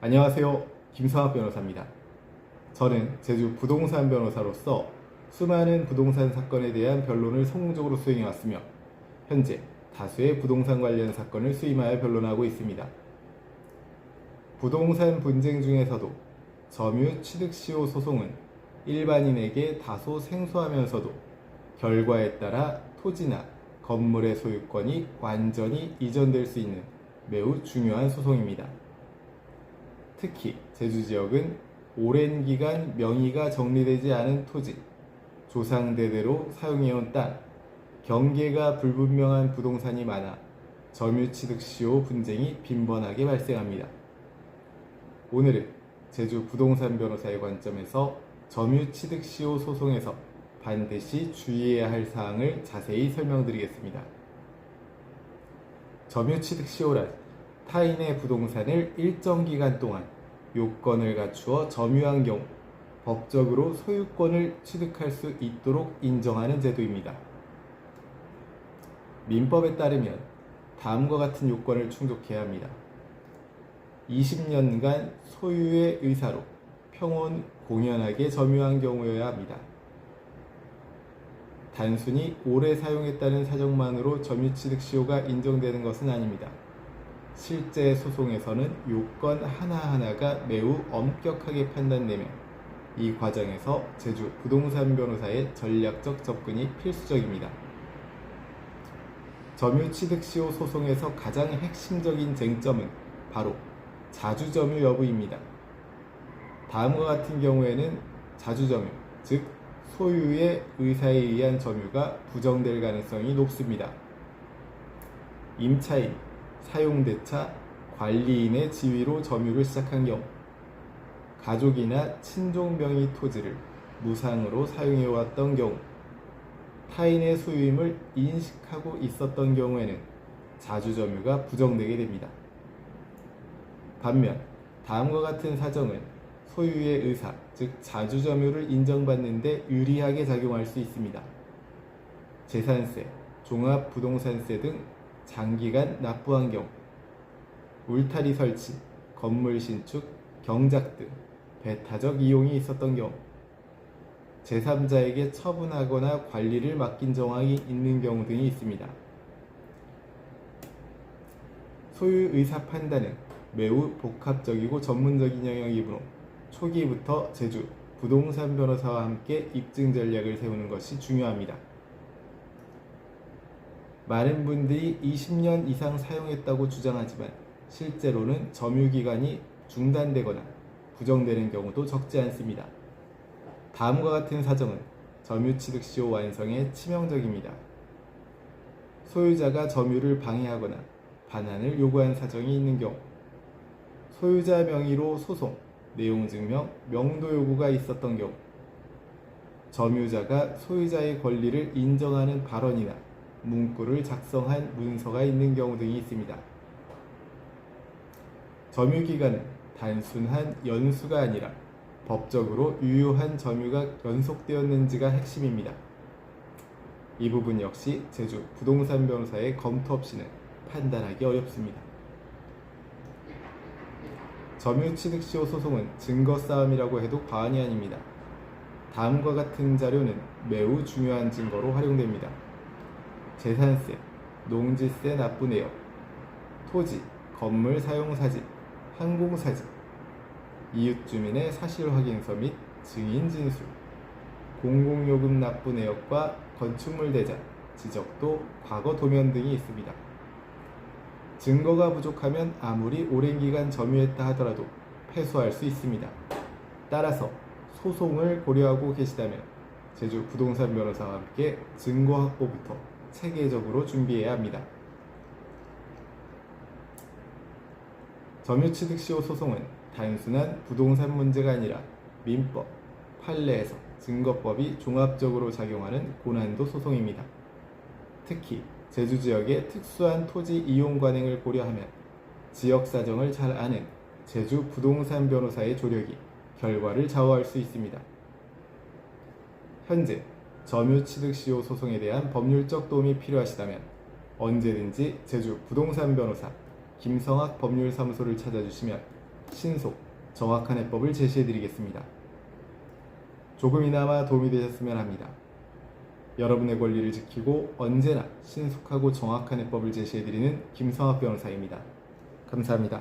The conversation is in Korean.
안녕하세요. 김성학 변호사입니다. 저는 제주 부동산 변호사로서 수많은 부동산 사건에 대한 변론을 성공적으로 수행해왔으며 현재 다수의 부동산 관련 사건을 수임하여 변론하고 있습니다. 부동산 분쟁 중에서도 점유 취득시효 소송은 일반인에게 다소 생소하면서도 결과에 따라 토지나 건물의 소유권이 완전히 이전될 수 있는 매우 중요한 소송입니다. 특히 제주 지역은 오랜 기간 명의가 정리되지 않은 토지, 조상대대로 사용해온 땅, 경계가 불분명한 부동산이 많아 점유취득시효 분쟁이 빈번하게 발생합니다. 오늘은 제주 부동산 변호사의 관점에서 점유취득시효 소송에서 반드시 주의해야 할 사항을 자세히 설명드리겠습니다. 점유취득시효란 타인의 부동산을 일정 기간 동안 요건을 갖추어 점유한 경우 법적으로 소유권을 취득할 수 있도록 인정하는 제도입니다. 민법에 따르면 다음과 같은 요건을 충족해야 합니다. 20년간 소유의 의사로 평온 공연하게 점유한 경우여야 합니다. 단순히 오래 사용했다는 사정만으로 점유취득시효가 인정되는 것은 아닙니다. 실제 소송에서는 요건 하나하나가 매우 엄격하게 판단되며 이 과정에서 제주 부동산 변호사의 전략적 접근이 필수적입니다. 점유취득시효 소송에서 가장 핵심적인 쟁점은 바로 자주점유 여부입니다. 다음과 같은 경우에는 자주점유, 즉 소유의 의사에 의한 점유가 부정될 가능성이 높습니다. 임차인, 사용대차, 관리인의 지위로 점유를 시작한 경우, 가족이나 친족 명의 토지를 무상으로 사용해왔던 경우, 타인의 소유임을 인식하고 있었던 경우에는 자주점유가 부정되게 됩니다. 반면 다음과 같은 사정은 소유의 의사, 즉 자주점유를 인정받는 데 유리하게 작용할 수 있습니다. 재산세, 종합부동산세 등 장기간 납부한 경우, 울타리 설치, 건물 신축, 경작 등 배타적 이용이 있었던 경우, 제3자에게 처분하거나 관리를 맡긴 정황이 있는 경우 등이 있습니다. 소유 의사 판단은 매우 복합적이고 전문적인 영역이므로 초기부터 제주 부동산 변호사와 함께 입증 전략을 세우는 것이 중요합니다. 많은 분들이 20년 이상 사용했다고 주장하지만 실제로는 점유기간이 중단되거나 부정되는 경우도 적지 않습니다. 다음과 같은 사정은 점유취득시효 완성에 치명적입니다. 소유자가 점유를 방해하거나 반환을 요구한 사정이 있는 경우, 소유자 명의로 소송, 내용 증명, 명도 요구가 있었던 경우, 점유자가 소유자의 권리를 인정하는 발언이나 문구를 작성한 문서가 있는 경우 등이 있습니다. 점유기간은 단순한 연수가 아니라 법적으로 유효한 점유가 연속되었는지가 핵심입니다. 이 부분 역시 제주 부동산 변호사의 검토 없이는 판단하기 어렵습니다. 점유취득시효 소송은 증거 싸움이라고 해도 과언이 아닙니다. 다음과 같은 자료는 매우 중요한 증거로 활용됩니다. 재산세, 농지세 납부 내역, 토지, 건물 사용 사진, 항공 사진, 이웃 주민의 사실 확인서 및 증인 진술, 공공요금 납부 내역과 건축물 대장, 지적도, 과거 도면 등이 있습니다. 증거가 부족하면 아무리 오랜 기간 점유했다 하더라도 패소할 수 있습니다. 따라서 소송을 고려하고 계시다면 제주 부동산 변호사와 함께 증거 확보부터 체계적으로 준비해야 합니다. 점유취득시효 소송은 단순한 부동산 문제가 아니라 민법, 판례에서 증거법이 종합적으로 작용하는 고난도 소송입니다. 특히 제주 지역의 특수한 토지 이용 관행을 고려하면 지역 사정을 잘 아는 제주 부동산 변호사의 조력이 결과를 좌우할 수 있습니다. 현재 점유취득시효 소송에 대한 법률적 도움이 필요하시다면 언제든지 제주 부동산 변호사 김성학 법률사무소를 찾아주시면 신속, 정확한 해법을 제시해드리겠습니다. 조금이나마 도움이 되셨으면 합니다. 여러분의 권리를 지키고 언제나 신속하고 정확한 해법을 제시해드리는 김성학 변호사입니다. 감사합니다.